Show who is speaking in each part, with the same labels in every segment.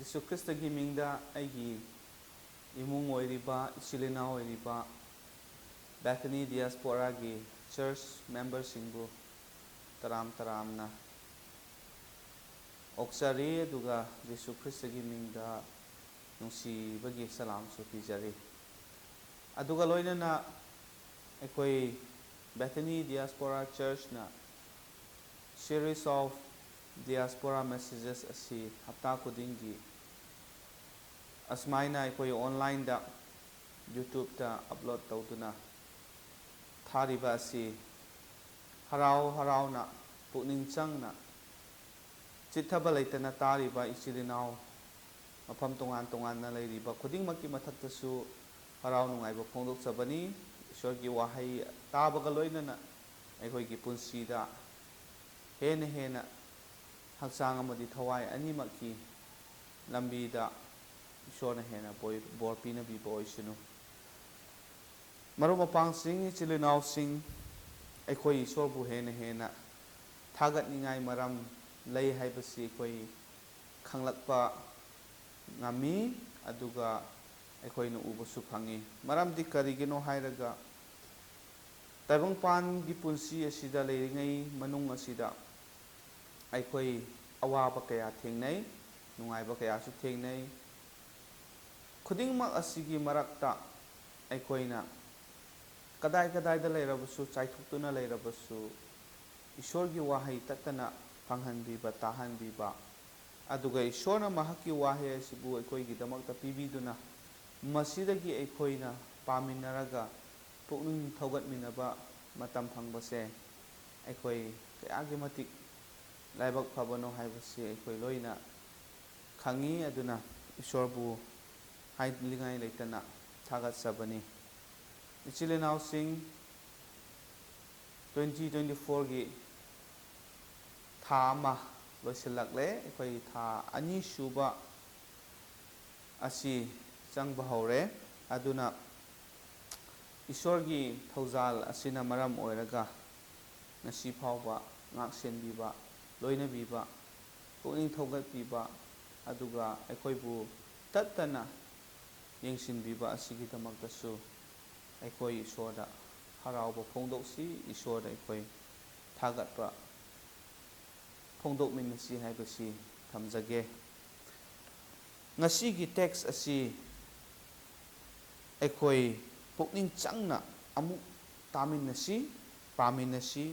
Speaker 1: Yesu Christa gi mingda aigi imung oiriba ichilina oiriba Bethany Diaspora gi church members singbu taram taramna oksari aduga Yesu Christa gi mingda nungsi bagi salam su pijari aduga loinana ekoi Bethany Diaspora Church na series of Diaspora messages asi hafta kudingi asmaina ekoi online da YouTube da upload tawduna thariba asi harau harau na pukning changna chithaba leitana tariba ichilinau mafam tongan tongan na leiriba khudingmaki mathaktasu harau nungaiba phongdokchabani ishorgi wahai tabaga loinana ekhoigi punsida hena hena hakchang amadi thawai animaki lambida ishorna hena bor pina bi boisinu marum apang sing chilinau sing ekhoi ishorbu hena hena thagat ningai maram lei haibasi ekhoi khanglakpa ngami aduga ekhoi nu ubusu phangi maram di karigino hairaga taibangpan gi punsi asida leiringai manung asida ekhoi awaba kaya thengnai nungaiba kaya su thengnai khudingmak asigi marakta ekhoina kadai kadai da leirabasu chaithukuna leirabasu ishorgi wahai tatana phanghanbiba tahanbiba aduga ishorna mahaki wahai asibu ekhoigi damakta pibiduna masidagi ekhoina paminaraga pukning thogatminaba matam phangbase ekhoi kayagi matik laibak phabano haibasi ekhoi loina khangi aduna ishorbu haidlingai leitana thagat sabani ichilinau sing 2024 gi tha ma loisilakle ekhoi tha ani suba asi changba hore aduna ishorgi thaujal asina maram oiraga nasi phawba ngaksenbiba loinabiba pukning thogatbiba aduga ekhoibu tattana yengsinbiba asigi damaktasu ekhoi ishorda harauba phongdoksi ishorda ekhoi thagatpa phongdokminasi haibasi thamjage ngasigi text asi ekhoi pukning changna amuk taminasi paminasi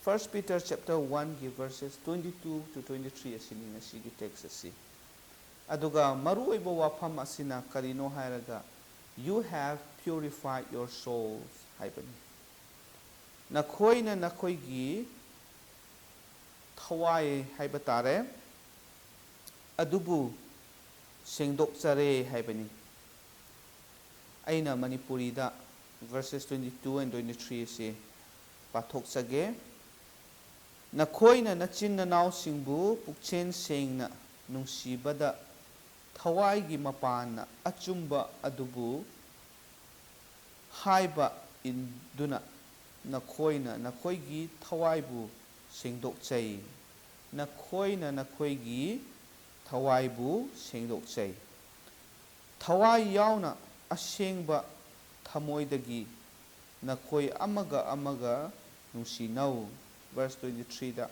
Speaker 1: 1 Peter chapter 1 gi verses 22 to 23 asini ngasigi text asi aduga maruoiba wafam asina karino hairaga you have purified your souls haibani nakhoina nakhoigi thawai haibatare adubu sengdokchare haibani aina Manipuri da verses 22 and 23 se pathokchage nakhoina nachin nanaw singbu pukchen sengna nungsibada thawai gi mapana achumba adubu haiba induna nakhoina nakhoigi thawaibu sengdokchai nakhoina nakhoigi thawaibu sengdokchai thawai yauna asengba thamoidagi nakhoi amaga amaga nungsinau verse 23 da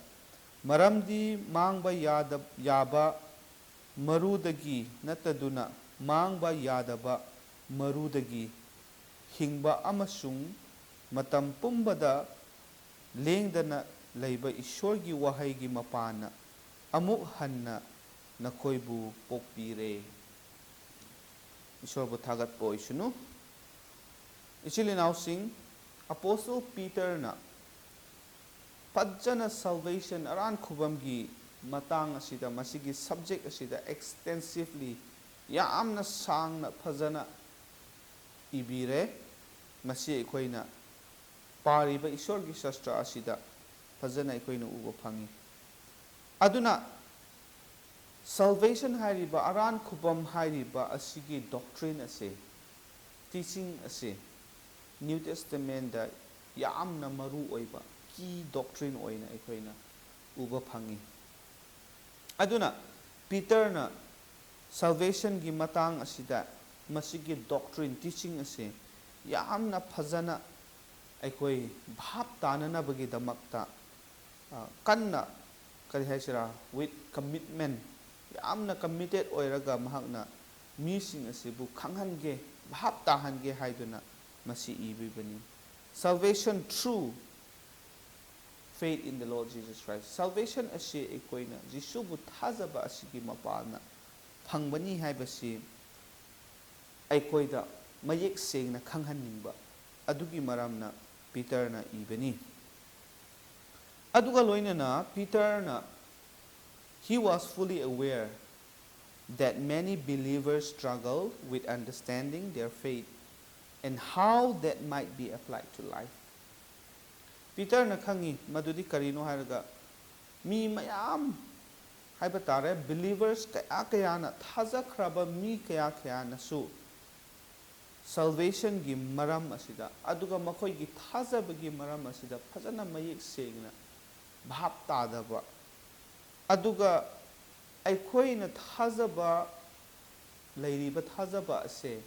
Speaker 1: maramdi mangba yaba marudagi nataduna mangba yadaba marudagi hingba amasung matam pumbada lengdana leiba ishorgi wahaigi mapana amuk hanna nakhoibu pokpire ishorbu thagat poisunu ichilinau sing apostle Peter na pajjana salvation aran khubamgi matang asida masigi subject asida extensively yamna sangna phajana ibire masi ekhoina pariba ishorgi shastra asida phajana ekhoina uba phangi aduna salvation hairiba aran khubam hairiba asigi doctrine ase teaching ase New Testament da yamna maru oiba key doctrine oina ekhoina uba phangi aduna Peter na salvation gi matang asida masigi doctrine teaching ase yamna phajana aikoi bhap tanana bagi damakta kanna kari haisira with commitment yamna committed oiraga mahakna mising asibu khanghange bhap tahange haiduna masi ibibani salvation through faith in the Lord Jesus Christ. Salvation asi ekoina Jisubu thazaba asigi mapana phangbani haibasi aikoida mayek sengna khanghaningba adugi maramna Peter na ibani aduga loinana Peter na he was fully aware that many believers struggle with understanding their faith and how that might be applied to life. Peter na khangi madudi karino haraga mi mayam haibatare believers kaya kaya na thajakraba mi kaya kaya na su salvation gi maram asida aduga makhoi gi thajabagi maram asida phajana mayek sengna bhap tadaba aduga aikhoina thajaba lairiba thajaba ase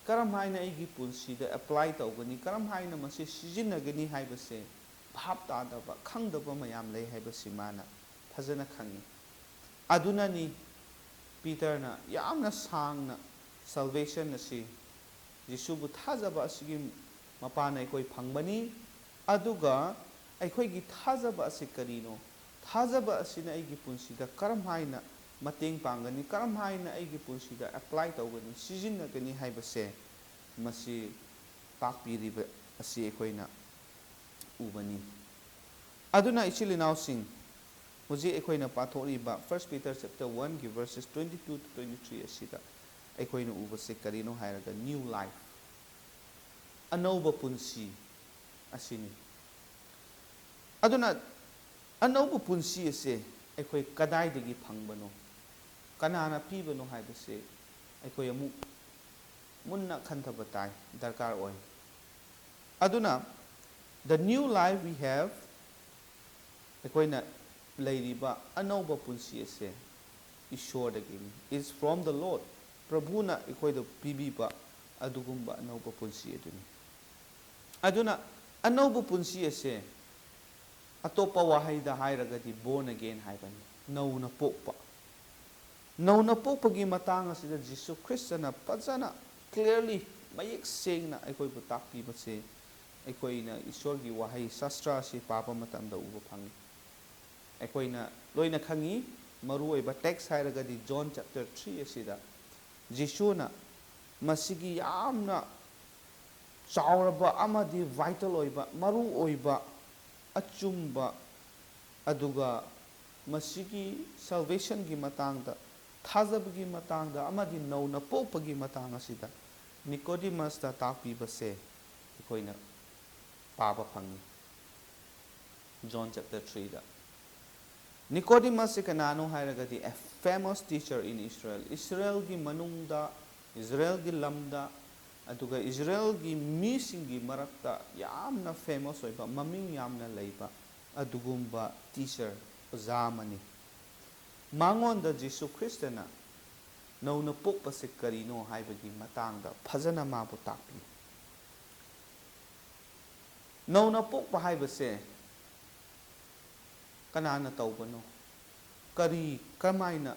Speaker 1: karam haina igi punsida apply tawgani karam haina masi sijinagani haibase bhap tadaba khangdaba mayam lei haibasi mana phajana khangi aduna ni Peter na yamna sangna salvation asi Jisubu thajaba asigi mapana aikoi phangbani aduga aikoi gi thajaba ase karino thajaba asina aigi punsida karam haina mateng pangani karam haina aigi punsida apply tawgani sijinagani haibase masi takpiriba asi ekoina ubani aduna ichilinaw sing hoji ekoina pathoriba 1 Peter chapter 1 gi verses 22 to 23 asida ekoina ubase karino hairaga new life anova punsi asini aduna anova punsi ase ekoi kadai dagi phangbano kanana pibano haibase ekoi amu munna khantaba tai darkar oi aduna the new life we have ekoina leiriba anova punsi ase ishor dagi is from the Lord prabhuna ekoida pibiba adugumba anova punsi aduna anova punsi ase atopa wahaida hairagadi born again haibani nauna pokpa gi matang asida Jesus Christ na pajana clearly mayek sengna aikoi bu takpi base aikoina ishor gi wahai shastra si papa matamda uba phangi aikoina loina khangi maru oiba text hairagadi John chapter 3 asida Jesus na masigi yamna chauraba amadi vital oiba maru oiba achumba aduga masigi salvation gi matangda thazabgi matangda amadi nauna pokpagi matang asida Nicodemus ta takpi base ekoina paba phangi John chapter 3 da Nicodemus kanano hairagadi a famous teacher in Israel gi manungda Israel gi lamda aduga Israel gi misingi marakta yamna famous oiba maming yamna leiba adugumba teacher ozamani mangon da Jesus Christ na nauna pokpa se karino haibagi matangda phajana mabu takpi nauna pokpa haibase kanana tawbano kari kamaina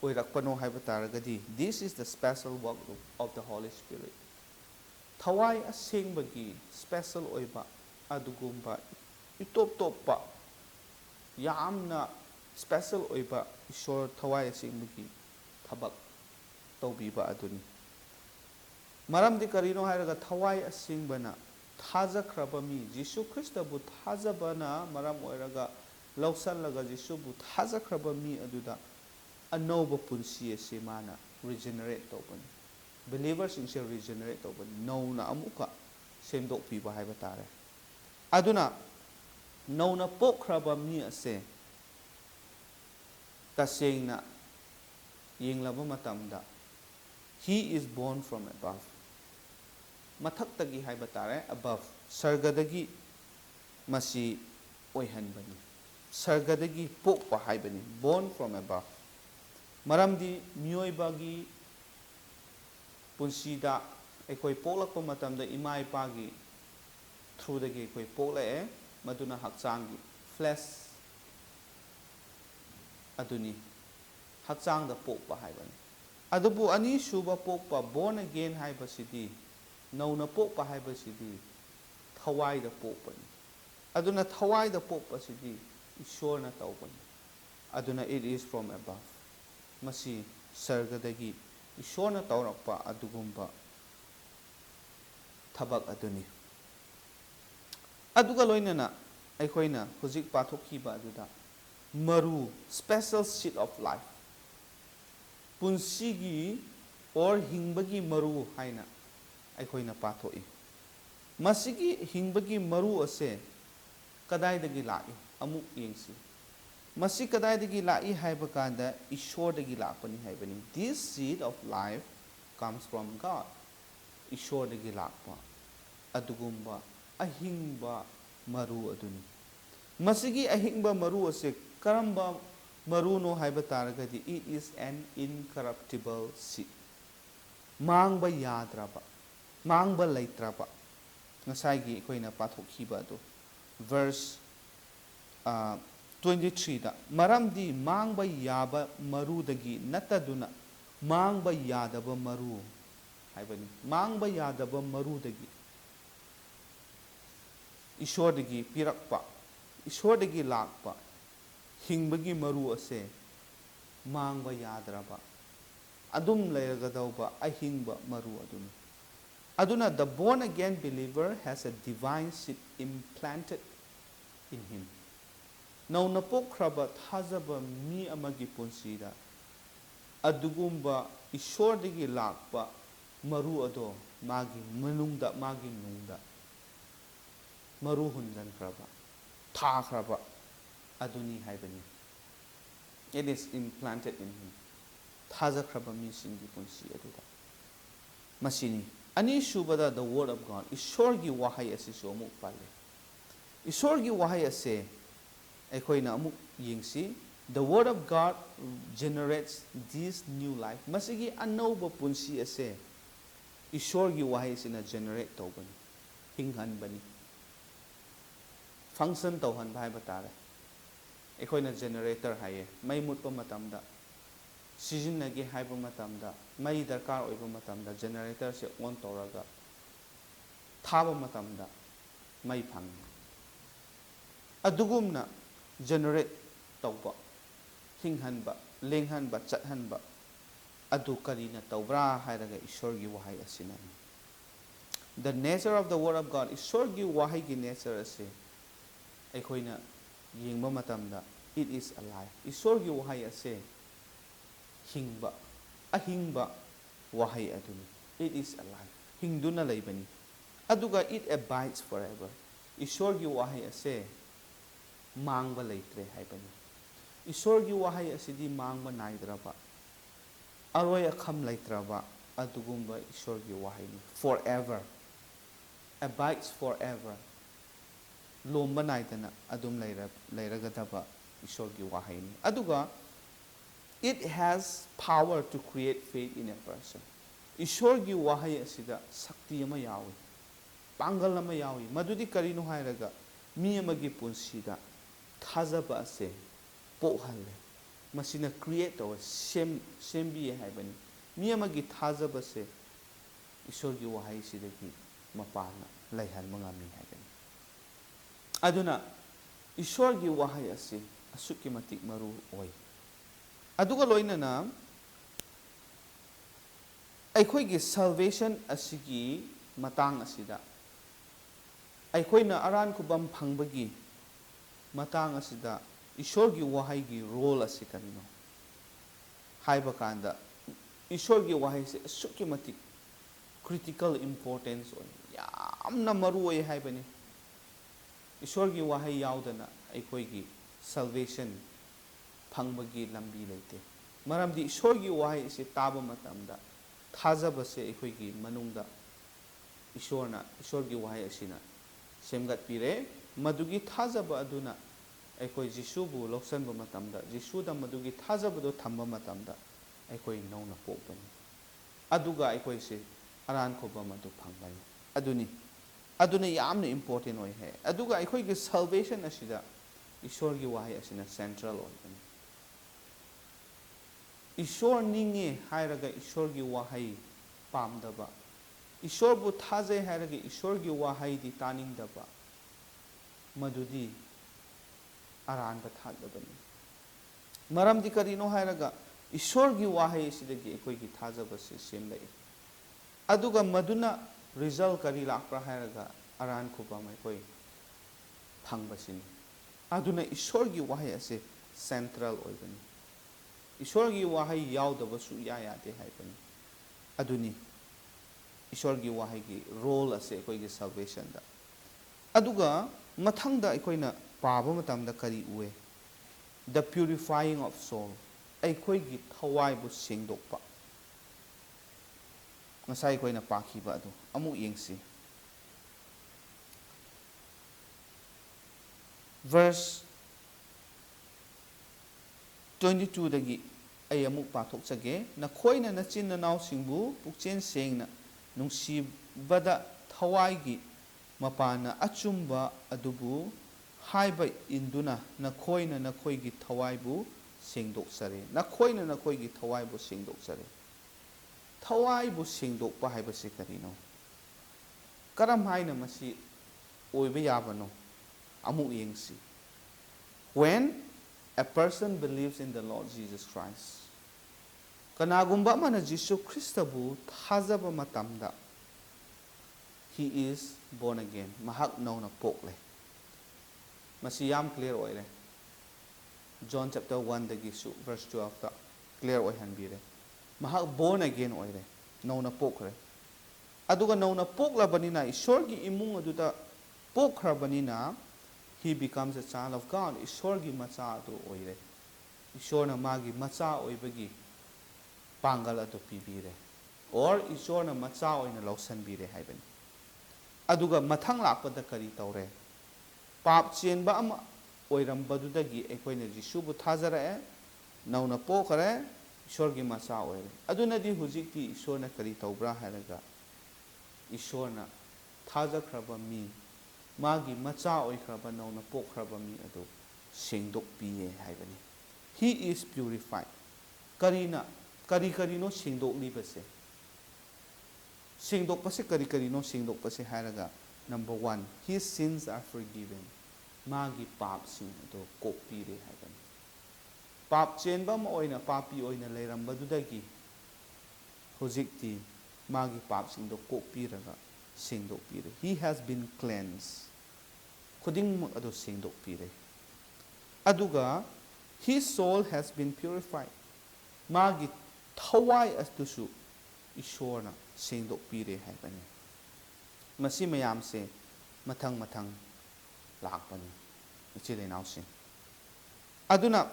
Speaker 1: oirakpano haibataragadi this is the special work of the Holy Spirit thawai asengbagi special oiba adugumba itop toppa yamna special oiba ishor thawai asengbagi thabak tawbiba aduni maramdi karino hairaga thawai asengbana thajakraba mi Jesus Christ bu thajabana maram oiraga lawsallaga Jesus bu thajakraba mi aduda anova punsi ase mana regenerate tawbani believers in shall regenerate tawbani nauna amuka sengdokpiba haiba tare aduna nauna pokhraba mi ase tasengna yenglaba matamda he is born from above mathaktagi haiba tare above sargadagi masi oihanbani sargadagi pokpa haibani born from above Maramdi mioibagi punsida ekoi polakpa matamda ima ipagi through dagi ekoi polae maduna hakchangi flesh aduni hakchangda pokpa haibani adubu ani suba pokpa born again haibasidi nauna pokpa haibasidi thawai da pokpani aduna thawai da pokpa sidi ishorna tawbani aduna it is from above masi sargadagi ishorna tawrakpa adugumba thabak aduni aduga loinana aikoina hujik pathokhiba aduda maru special seed of life punsigi or hingbagi maru haina aikoina pathoi masigi hingbagi maru ase kadai dagi lai amuk yengsi masi kadai dagi lai haiba kanda ishor dagi lakpani haibani this seed of life comes from God ishor dagi lakpa adugumba ahingba maru aduni masigi ahingba maru ase karamba maru no haiba taragadi it is an incorruptible seed mangba yadraba mangba laitraba ngasai koina pathokhiba adu verse 23 da maramdi mangba yaba maru dagi nataduna mangba yadaba maru haibani mangba yadaba maru dagi ishor dagi pirakpa ishor dagi lakpa hingbagi maru ase mangba yadraba adum layragadauba ahingba maru aduni aduna the born again believer has a divine seed implanted in him now napokraba thazaba mi amagi punsida adugumba ishor dagi lakpa maru ado magi manungda magi nungda maru hundan kraba tha kraba aduni haibani it is implanted in him thaza kraba mi singi punsi aduda masini ani shubada the word of God ishorgi wahai ase so amuk pale ishorgi wahai ase aikoina amuk yingsi the word of God generates this new life masigi anauba punsi ase ishorgi wahai sina generate tawbani hinghan bani function tawhan bhai batare aikoina generator haye mai mutpa matamda sizinagi haiba matamda mai darkar oiba matamda generator se on tawraga thaba matamda mai phang adugumna generate tawba hinghanba lenghanba chathanba adu karina tawbra hairaga ishorgi wahai asina the nature of the word of God ishorgi wahai gi nature ase aikoina yengba matamda it is alive ishorgi wahai ase hingba ahingba wahai aduni it is alive hingduna laibani aduga it abides forever ishorgi wahai ase mangba laitre haibani ishorgi wahai asidi mangba naidraba aroi akham laitraba adugumba ishorgi wahai forever abides forever lomba naidana adum lairagadaba ishorgi wahai aduga it has power to create faith in a person ishorgi wahai asida sakti ama yawi pangal ama yawi madudi karino hairaga mi amagi punsida thazaba ase pohalle masina create or sembi haibani mi amagi thazaba se ishorgi wahai sidagi mapana laihan mangami haibani aduna ishorgi wahai ase asuki matik maru oi aduga loinana aikoigi salvation asigi matang asida aikoina aran kubam phangbagi matang asida ishorgi wahai gi role asi kanino haiba kanda ishorgi wahai se asuki matik critical importance on yamna maru oi haibani ishorgi wahai yaudana aikoigi salvation phangbagi lambi leite maramdi ishorgi wahai se taba matamda thazaba se aikoigi manungda ishorgi wahai asina semgat pire madugi thazaba aduna aikoi jisu bu loksan ba matamda jisu da madugi thazaba do thamba matamda ꯑꯩꯈꯣꯏ ꯅꯧꯅ ꯄꯣꯛꯄꯅꯤ ꯑꯗꯨꯒ ꯑꯩꯈꯣꯏꯁꯦ ꯑꯔꯥꯟ ꯈꯨꯕꯝ ꯑꯗꯨ ꯐꯪꯕꯅꯤ ꯑꯗꯨꯅ ꯌꯥꯝꯅ important ꯑꯣꯏ ꯍꯥꯏ ꯑꯗꯨꯒ ꯑꯩꯈꯣꯏꯒꯤ ꯁꯜቬꯁꯟ ꯑꯁꯤꯗ ꯏꯁꯣꯔꯒꯤ ꯋꯥꯍꯩ ꯑꯁꯤꯅ ꯁꯦꯟꯇ꯭ꯔꯦꯜ ꯑꯣꯏꯕꯅꯤ ꯏꯁꯣꯔ ꯅꯤꯡꯉꯦ ꯍꯥꯏꯔꯒ ꯏꯁꯣꯔꯒꯤ ꯋꯥꯍꯩ ꯄꯥꯝꯗꯕ ꯏꯁꯣꯔꯕꯨ ꯊꯥꯖꯩ ꯍꯥꯏꯔꯒ ꯏꯁꯣꯔꯒꯤ ꯋꯥꯍꯩꯗꯤ ꯇꯥꯅꯤꯡꯗꯕ ꯃꯗꯨꯗꯤ ꯑꯔꯥꯟꯕ ꯊꯥꯖꯕꯅꯤ ꯃꯔꯝꯗꯤ ꯀꯔꯤꯅꯣ ꯍꯥꯏꯔꯒ ꯏꯁꯣꯔꯒꯤ ꯋꯥꯍꯩ ꯑꯁꯤꯗꯒꯤ ꯑꯩꯈꯣꯏꯒꯤ ꯊꯥꯖꯕꯁꯤ ꯁꯦꯝꯂꯛꯏ ꯑꯗꯨꯒ ꯃꯗꯨꯅ ꯔꯤꯖꯜ ꯀꯔꯤ ꯂꯥꯛꯄ꯭ꯔꯥ ꯍꯥꯏꯔꯒ ꯑꯔꯥꯟ ꯈꯨꯕꯝ ꯑꯩꯈꯣꯏ ꯐꯪꯕꯁꯤꯅꯤ ꯑꯗꯨꯅ ꯏꯁꯣꯔꯒꯤ ꯋꯥꯍꯩ ꯑꯁꯤ ꯁꯦꯟꯇ꯭ꯔꯦꯜ ꯑꯣꯏꯕꯅꯤ ꯏꯁꯣꯔꯒꯤ ꯋꯥꯍꯩ ꯌꯥꯎꯗꯕ ꯁꯨꯛꯌꯥ ꯌꯥꯗꯦ ꯍꯥꯏꯕꯅꯤ ꯑꯗꯨꯅꯤ ꯏꯁꯣꯔꯒꯤ ꯋꯥꯍꯩꯒꯤ ꯔꯣꯜ ꯑꯁꯦ ꯑꯩꯈꯣꯏꯒꯤ ꯁꯜቬꯁꯟꯗ ꯑꯗꯨꯒ ꯃꯊꯪꯗ ꯑꯩꯈꯣꯏꯅ ꯄꯥꯕ ꯃꯇꯝꯗ ꯀꯔꯤ ꯎꯏ ꯗ ꯄ꯭ꯌꯨꯔꯤꯐꯥꯏꯌꯤꯡ ꯑꯣꯐ ꯁꯣꯜ ꯑꯩꯈꯣꯏꯒꯤ ꯊꯋꯥꯏꯕꯨ ꯁꯦꯡꯗꯣꯛꯄ ꯉꯁꯥꯏ ꯑꯩꯈꯣꯏꯅ ꯄꯥꯈꯤꯕ ꯑꯗꯨ ꯑꯃꯨꯛ ꯌꯦꯡꯁꯤ ꯚꯔꯁ 22 ꯑꯩ ꯑꯃꯨꯛ ꯄꯥꯊꯣꯛꯆꯒꯦ ꯅꯈꯣꯏꯅ ꯅꯆꯤꯟ ꯅꯅꯥꯎꯁꯤꯡꯕꯨ ꯄꯨꯛꯆꯦꯟ ꯁꯦꯡꯅ ꯅꯨꯡꯁꯤꯕꯗ ꯊꯋꯥꯏꯒꯤ ꯃꯄꯥꯟꯅ ꯑꯆꯨꯝꯕ ꯑꯗꯨꯕꯨ ꯍꯥꯏꯕ ꯏꯟꯗꯨꯅ ꯅꯈꯣꯏꯅ ꯅꯈꯣꯏꯒꯤ ꯊꯋꯥꯏꯕꯨ ꯁꯦꯡꯗꯣꯛꯆꯔꯦ ꯅꯈꯣꯏꯅ ꯅꯈꯣꯏꯒꯤ ꯊꯋꯥꯏꯕꯨ ꯁꯦꯡꯗꯣꯛꯆꯔꯦ ꯊꯋꯥꯏꯕꯨ ꯁꯦꯡꯗꯣꯛꯄ ꯍꯥꯏꯕꯁꯤ ꯀꯔꯤꯅꯣ ꯀꯔꯝ ꯍꯥꯏꯅ ꯃꯁꯤ ꯑꯣꯏꯕ ꯌꯥꯕꯅꯣ ꯑꯃꯨꯛ ꯌꯦꯡꯁꯤ when a person believes in the Lord Jesus Christ ꯀꯅꯥꯒꯨꯝꯕ ꯑꯃꯅ ꯖꯤꯁꯨ ꯈ꯭ꯔꯤꯁꯇꯕꯨ ꯊꯥꯖꯕ ꯃꯇꯝꯗ he is born again ꯃꯍꯥꯛ ꯅꯧꯅ ꯄꯣꯛꯂꯦ ꯃꯁꯤ ꯌꯥꯝ ꯀ꯭ꯂꯤꯌꯔ ꯑꯣꯏꯔꯦ ꯖꯣꯟ ꯆꯦꯞꯇꯔ 1 ꯚꯔꯁ 12 ꯀ꯭ꯂꯤꯌꯔ ꯑꯣꯏꯍꯟꯕꯤꯔꯦ ꯃꯍꯥꯛ born again ꯑꯣꯏꯔꯦ ꯅꯧꯅ ꯄꯣꯛꯈ꯭ꯔꯦ ꯑꯗꯨꯒ ꯅꯧꯅ ꯄꯣꯛꯂꯕꯅꯤꯅ ꯏꯁꯣꯔꯒꯤ ꯏꯃꯨꯡ ꯑꯗꯨꯗ ꯄꯣꯛꯈ꯭ꯔꯕꯅꯤꯅ he becomes a child of God ꯏꯁꯣꯔꯒꯤ ꯃꯆꯥ ꯑꯗꯨ ꯑꯣꯏꯔꯦ ꯏꯁꯣꯔꯅ ꯃꯥꯒꯤ ꯃꯆꯥ ꯑꯣꯏꯕꯒꯤ ꯄꯥꯡꯒꯜ ꯑꯗꯨ ꯄꯤꯕꯤꯔꯦ ꯑꯣꯔ ꯏꯁꯣꯔꯅ ꯃꯆꯥ ꯑꯣꯏꯅ ꯂꯧꯁꯟꯕꯤꯔꯦ ꯍꯥꯏꯕꯅꯤ ꯑꯗꯨꯒ ꯃꯊꯪ ꯂꯥꯛꯄꯗ ꯀꯔꯤ ꯇꯧꯔꯦ ꯄꯥꯞ ꯆꯦꯟꯕ ꯑꯃ ꯑꯣꯏꯔꯝꯕꯗꯨꯗꯒꯤ ꯑꯩꯈꯣꯏꯅ ꯖꯤꯁꯨꯕꯨ ꯊꯥꯖꯔꯛꯑꯦ ꯅꯧꯅ ꯄꯣꯛꯈ꯭ꯔꯦ ꯏꯁꯣꯔꯒꯤ ꯃꯆꯥ ꯑꯣꯏꯔꯦ ꯑꯗꯨꯅꯗꯤ ꯍꯧꯖꯤꯛꯇꯤ ꯏꯁꯣꯔꯅ ꯀꯔꯤ ꯇꯧꯕ꯭ꯔꯥ ꯍꯥꯏꯔꯒ ꯏꯁꯣꯔꯅ ꯊꯥꯖꯈ꯭ꯔꯕ ꯃꯤ ꯃꯥꯒꯤ ꯃꯆꯥ ꯑꯣꯏꯈ꯭ꯔꯕ ꯅꯧꯅ ꯄꯣꯛꯈ꯭ꯔꯕ ꯃꯤ ꯑꯗꯨ ꯁꯦꯡꯗꯣꯛꯄꯤꯌꯦ ꯍꯥꯏꯕꯅꯤ he is purified ꯀꯔꯤꯅꯣ ꯁꯦꯡꯗꯣꯛꯂꯤꯕꯁꯦ ꯁꯦꯡꯗꯣꯛꯄꯁꯦ ꯀꯔꯤꯅꯣ ꯁꯦꯡꯗꯣꯛꯄꯁꯦ ꯍꯥꯏꯔꯒ number 1 his sins are forgiven ꯃꯥꯒꯤ ꯄꯥꯞꯁꯤꯡ ꯑꯗꯨ ꯀꯣꯛꯄꯤꯔꯦ ꯍꯥꯏꯕꯅꯤ ꯄꯥꯞ ꯆꯦꯟꯕ ꯑꯃ ꯑꯣꯏꯅ ꯄꯥꯄꯤ ꯑꯣꯏꯅ ꯂꯩꯔꯝꯕꯗꯨꯗꯒꯤ ꯍꯧꯖꯤꯛꯇꯤ ꯃꯥꯒꯤ ꯄꯥꯞꯁꯤꯡꯗꯣ ꯀꯣꯛꯄꯤꯔꯒ ꯁꯦꯡꯗꯣꯛꯄꯤꯔꯦ he has been cleansed ꯈꯨꯗꯤꯡꯃꯛ ꯑꯗꯨ ꯁꯦꯡꯗꯣꯛꯄꯤꯔꯦ ꯑꯗꯨꯒ his soul has been purified ꯃꯥꯒꯤ ꯊꯋꯥꯏ ꯑꯗꯨꯁꯨ ꯏꯁꯣꯔꯅ ꯁꯦꯡꯗꯣꯛꯄꯤꯔꯦ ꯍꯥꯏꯕꯅꯤ ꯃꯁꯤ ꯃꯌꯥꯝꯁꯦ ꯃꯊꯪ ꯂꯥꯛꯄꯅꯤ ꯏꯆꯤꯜ ꯏꯅꯥꯎꯁꯤꯡ ꯑꯗꯨꯅ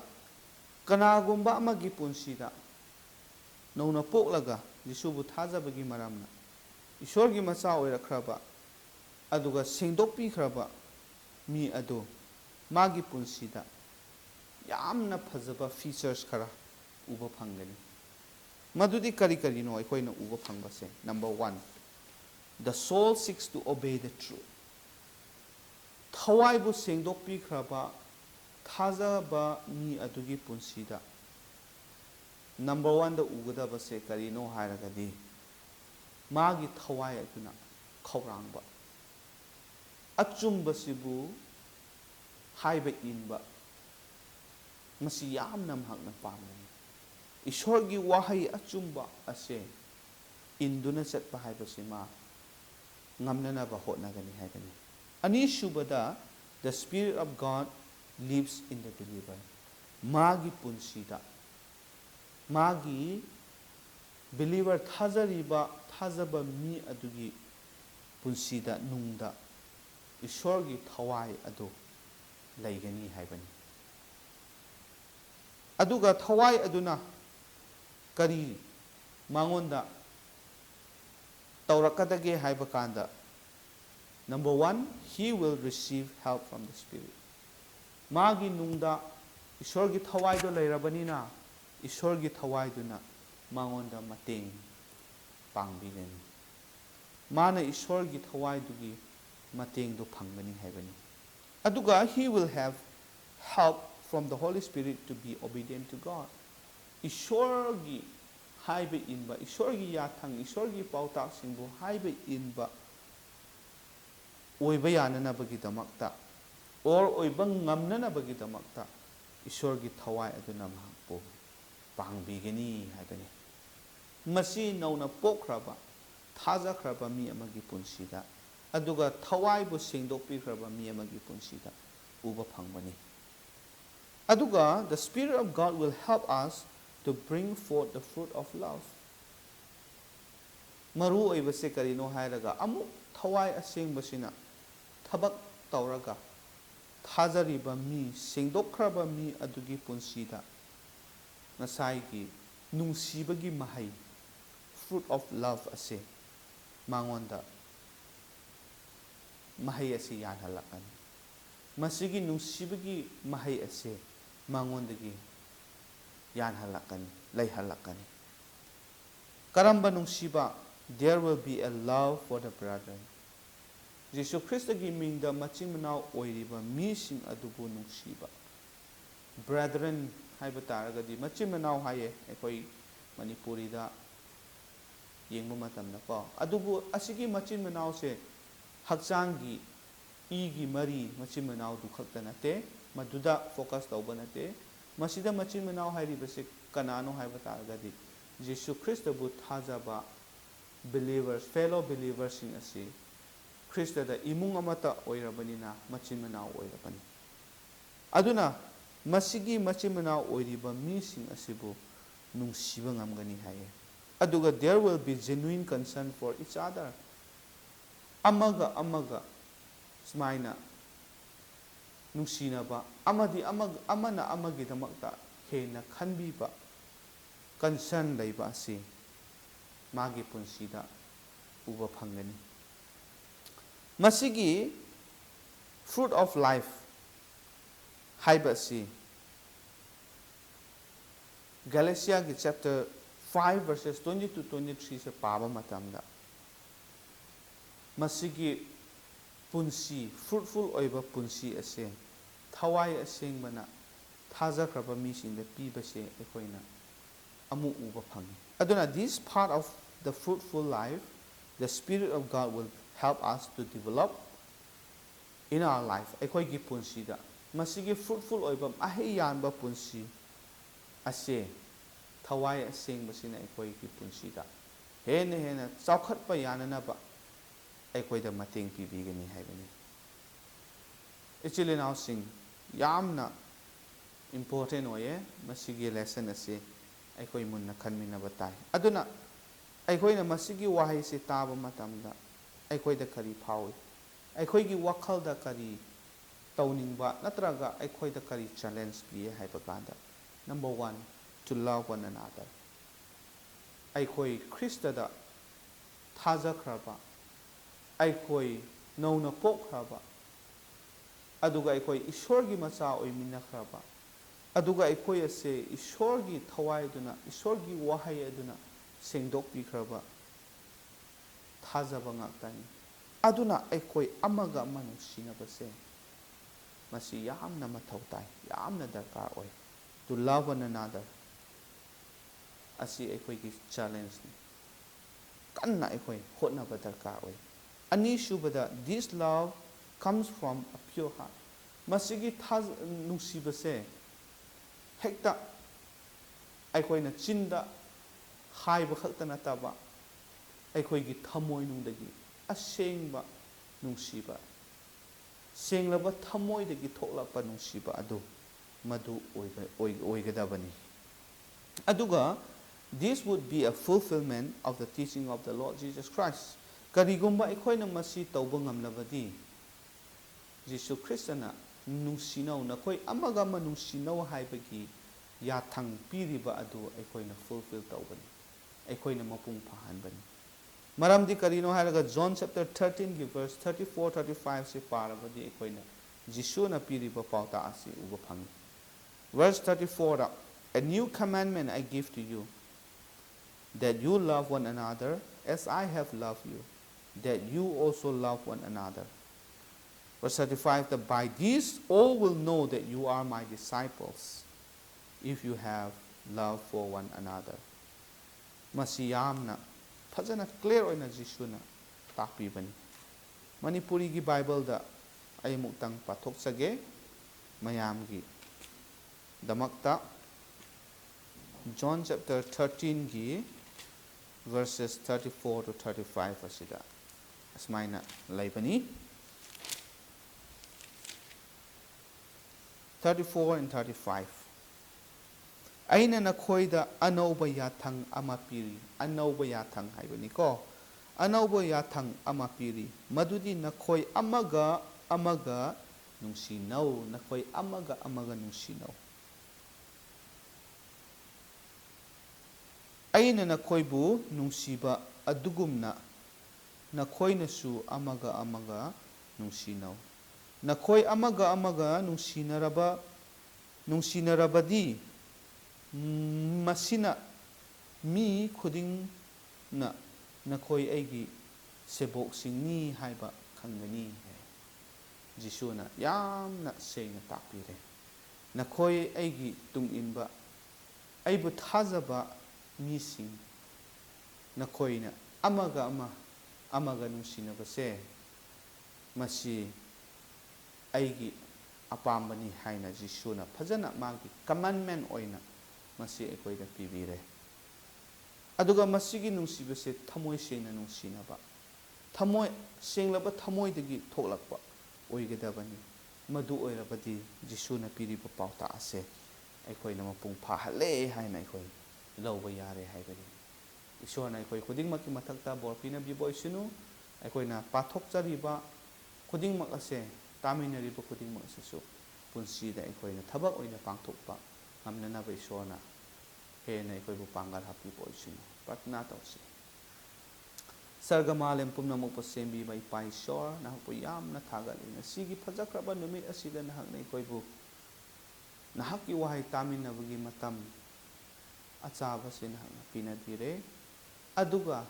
Speaker 1: ꯀꯅꯥꯒꯨꯝꯕ ꯑꯃꯒꯤ ꯄꯨꯟꯁꯤꯗ ꯅꯧꯅ ꯄꯣꯛꯂꯒ ꯌꯤꯁꯨꯕꯨ ꯊꯥꯖꯕꯒꯤ ꯃꯔꯝꯅ ꯏꯁꯣꯔꯒꯤ ꯃꯆꯥ ꯑꯣꯏꯔꯛꯈ꯭ꯔꯕ ꯑꯗꯨꯒ ꯁꯦꯡꯗꯣꯛꯄꯤꯈ꯭ꯔꯕ ꯃꯤ ꯑꯗꯨ ꯃꯥꯒꯤ ꯄꯨꯟꯁꯤꯗ ꯌꯥꯝꯅ ꯐꯖꯕ ꯐꯤꯆꯔꯁ ꯈꯔ ꯎꯕ ꯐꯪꯒꯅꯤ ꯃꯗꯨꯗꯤ ꯀꯔꯤꯅꯣ ꯑꯩꯈꯣꯏꯅ ꯎꯕ ꯐꯪꯕꯁꯦ number 1 the soul seeks to obey the truth ꯊꯋꯥꯏꯕꯨ ꯁꯦꯡꯗꯣꯛꯄꯤꯈ꯭ꯔꯕ ꯊꯥꯖꯕ ꯃꯤ ꯑꯗꯨꯒꯤ ꯄꯨꯟꯁꯤꯗ number 1 ꯎꯒꯗꯕꯁꯦ ꯀꯔꯤꯅꯣ ꯍꯥꯏꯔꯒꯗꯤ ꯃꯥꯒꯤ ꯊꯋꯥꯏ ꯑꯗꯨꯅ ꯈꯧꯔꯥꯡꯕ ꯑꯆꯨꯝꯕꯁꯤꯕꯨ ꯍꯥꯏꯕ ꯏꯟꯕ ꯃꯁꯤ ꯌꯥꯝꯅ ꯃꯍꯥꯛꯅ ꯄꯥꯝꯒꯅꯤ ꯏꯁꯣꯔꯒꯤ ꯋꯥꯍꯩ ꯑꯆꯨꯝꯕ ꯑꯁꯦ ꯏꯟꯗꯨꯅ ꯆꯠꯄ ꯍꯥꯏꯕꯁꯤ ꯃꯥ ꯉꯝꯅꯅꯕ ꯍꯣꯠꯅꯒꯅꯤ ꯍꯥꯏꯕꯅꯤ ꯑꯅꯤꯁꯨꯕꯗ the spirit of God lives in the believer ꯃꯥꯒꯤ ꯄꯨꯟꯁꯤꯗ ꯃꯥꯒꯤ believer ꯊꯥꯖꯕ ꯃꯤ ꯑꯗꯨꯒꯤ ꯄꯨꯟꯁꯤꯗ ꯅꯨꯡꯗ ꯏꯁꯣꯔꯒꯤ ꯊꯋꯥꯏ ꯑꯗꯨ ꯂꯩꯒꯅꯤ ꯍꯥꯏꯕꯅꯤ ꯑꯗꯨꯒ ꯊꯋꯥꯏ ꯑꯗꯨꯅ ꯀꯔꯤ ꯃꯉꯣꯟꯗ ꯇꯧꯔꯛꯀꯗꯒꯦ ꯍꯥꯏꯕ ꯀꯥꯟꯗ number 1 he will receive help from the spirit ꯃꯥꯒꯤ ꯅꯨꯡꯗ ꯏꯁꯣꯔꯒꯤ ꯊꯋꯥꯏꯗꯣ ꯂꯩꯔꯕꯅꯤꯅ ꯏꯁꯣꯔꯒꯤ ꯊꯋꯥꯏꯗꯨꯅ mangonda mateng pangbigani. Mana Ishwargi thawaidugi matengdo phangbani haibani. Aduga he will have help from the Holy Spirit to be obedient to God. Ishwargi haibe inba, Ishwargi yathang, Ishwargi pautak singbu haibe inba oiba yananabagidamagta or oiba ngamnanabagidamagta Ishwargi thawai aduna mahakpo pangbigani haibani. Masi nauna pokraba thajakraba mi amagi punsida aduga thawai bu sengdokpikraba mi amagi punsida uba phangbani. Aduga the Spirit of God will help us to bring forth the fruit of love. Maru oibase karino hairaga amu thawai asengbasina thabak tawraga thajariba mi sengdokkraba mi adugi punsida nasaigi nungsibagi mahai fruit of love ase mangonda mahai ase yanhalakani. Masigi nungsibagi mahai ase mangondagi yanhalakani, layhalakani. Karamba nungsiba, there will be a love for the brethren. Jesus Christ gi mingda maching manao oiriba mising adubu nungsiba. Brethren haiba taragadi maching manao haye ekoi Manipuri da yengbu matamda ko adubu asigi maching manao se haksangi igi mari maching manao du khakta nate maduda focus tauba nate masida maching manao hairibase kanano haiba taragadi Jesus Christ bu thajaba believers, fellow believers in asi Christ da imung amata oirabanina maching manao oirabani. Aduna masigi maching manao oiriba mising asibu nungsiba ngamgani haye. Aduga there will be genuine concern for each other. Amaga smaina nungsinaba amadi amana amagidamakta hena khanbiba concern leiba asi magi punsida uba phangani. Masigi fruit of life haiba si Galatia ki chapter 5 verses 20 to 23 se paba matamda masigi punsi fruitful oiba punsi ase thawai aseng bana thajakraba mi singda piba se ekoina amu uba phangi. Aduna this part of the fruitful life the Spirit of God will help us to develop in our life. Ekoi gi punsi da masigi fruitful oiba ahe yanba punsi ase thawai aseng basina ekoi gi punsi da hena chaukhatpa yananaba ekoi da mateng pibigani haibani. Actually now sing yamna important oye masigi lesson ase ekoi munna khanmina batai. Aduna ekoi na masigi wahai se taba matamda ekoi da kari phawi ekoi gi wakhal da kari tauningba natraga ekoi da kari challenge piye haiba kanda. Number 1, to love one another. Ekoi Krista da thajakraba ekoi nauna pokhraba aduga ekoi Ishwargi macha oiminakhraba aduga ekoi ase Ishwargi thawai duna Ishwargi wahai aduna sengdokpikraba thajaba ngaktani. Aduna ekoi amaga manungsinabase masi yamna mathau tai yamna darkar oi to love one another asi ekoi gi challenge ni kanna ekoi hotnaba darkar oi. Ani shubada this love comes from a pure heart. Masigi thaz nungsibase hekta ekoi na chinda haiba khakta nataba ekoi gi thamoi nungdagi asengba nungsiba senglaba thamoi dagi thoklapa nungsiba adu madu oigadabani. Aduga this would be a fulfillment of the teaching of the Lord Jesus Christ. Karigumba ekoi na masi tauba ngamlabadi Jesus Christ na nungsinau na koi amaga manungsinau haibagi yathang piriba adu ekoi na fulfill taubani ekoi na mapung phahanbani. Maramdi karino hairaga John chapter 13 gi verse 34-35 se parabadi ekoi na Jisu na piriba pauta asi uba phangi. Verse 34 a new commandment I give to you, that you love one another as I have loved you, that you also love one another. Verse 35, that by this all will know that you are my disciples, if you have love for one another. Masi yamna fajana clear oina Jisuna takpibani. Manipuri gi Bible da ay muktang pathokchage mayamgi damakta John chapter 13 gi verses 34 to 35 asida asmaina laibani. 34 and 35. Aina nakhoida anauba yathang ama piri. Anauba yathang haibani ko. Anauba yathang ama piri. Madudi nakhoi amaga amaga nungsinaw. Nakhoi amaga amaga nungsinaw. Aina nakhoibu nungsiba adugumna. Nakhoi nasu amaga amaga nungsinaw. Nakhoi amaga amaga nungsinarabadi masina mi khuding na nakhoi aigi sebok singni haiba khangani. Jisuna yamna sengna takpire. Nakhoi aigi tunginba aibu thajaba mising nakhoina amaga amaga nungsinabase masi aigi apambani haina Jisuna fajana magi commandment oina masi ekoida pibire. Aduga masigi nungsibase thamoi sengna nungsinaba. Thamoi senglaba thamoi dagi thoklakpa oigedabani. Madu oirabadi Jisuna piriba pauta ase ekoina mapung phahale haina ekoi lauba yare haibani. Ishona ekoi khudingmaki mathakta borpina biboisunu ekoina pathokchariba khudingmak ase taminariba khudingmak asesu punsida ekoina thabak oina pangthokpa ngamnanaba Ishona hena ekoibu pangal hapiba oisunu pratna tawsi. Sargamalem pumnamok sembiba Ipa Ishor nahakpo yamna thagalina sigi phajakraba numit asida nahakna ekoibu nahakki wahai taminabagi matam achaba se nahakna pinabire aduga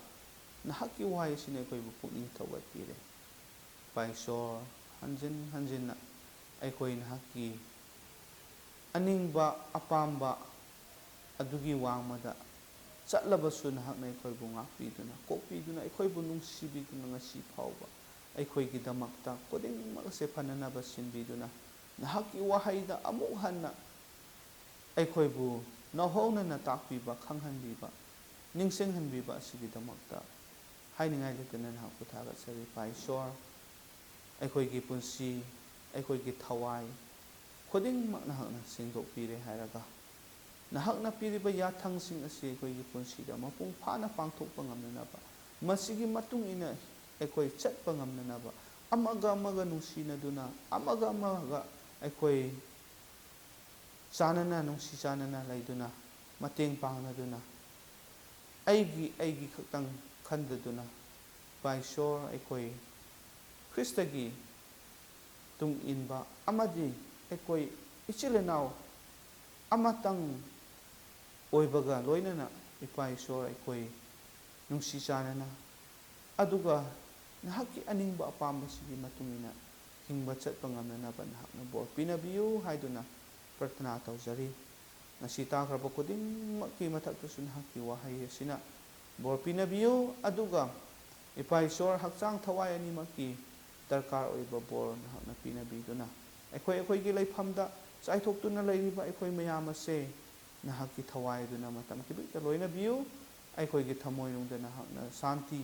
Speaker 1: nahakki wahai sine ekoibu pukning thawatpire. Ipa Ishor hanjin hanjinna aikoi nahakki aningba apamba adugi wangmada chatlabasu nahakna aikoibu ngakpiduna kokpiduna aikoibu nungsibiduna ngasi phauba aikoigi damakta kodingmak ase phananaba sinbiduna nahakki wahaida amuk hanna aikoibu nahonana takpiba khanghanbiba ningsenghanbiba asigi damakta hainingai letana nahakku thagatsari Ipa Ishor aikoigi punsi aikoigi thawai khudingmak nahakna sengdokpire hairaga nahakna piriba yathangsing asi aikoigi punsida mapung phana pangthokpa ngamnanaba masigi matung ina aikoi chatpa ngamnanaba amaga amaga nungsinaduna amaga amaga aikoi chanana nungsi chanana laiduna mateng pangnaduna aigi khaktang khandaduna Ipa Ishor aikoi Kristagi tung inba amadi ekoi ichilenau amatang oibaga loinana Ipa Ishor ekoi nungsi chanana aduga nahakki aningba apambasigi matungina hingba chatpa ngamnanaba nahakna bor pinabiyu haiduna pratna tawjari. Ngasi takraba khudingmakki mathaktasu nahakki wahai asina bor pinabiyu aduga Ipa Ishor hakchang thawai animakki darkar oiba bor nahakna pinabiduna aikoigi leifamda chaithokduna leiriba aikoi mayam ase nahakki thawaiduna matam kibita loinabiyu aikoigi thamoinungda nahakna santi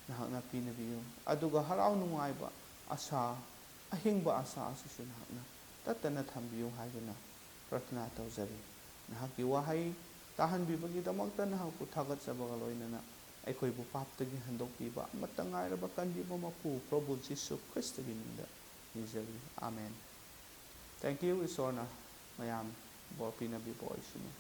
Speaker 1: nahakna pinabiyu aduga harau nungaiba asa ahingba asa asisu nahakna tatana thambiyu haiduna pratna tawjari. Nahakki wahai tahanbibagi damakta nahakku thagatsabaga loinana aikoibu paptagi handokpiba matangairaba kanbiba mapu Prabhu Jisu Kristagi mingda nizari. Amen. Thank you Ishorna mayam bor pinabibo oisunu.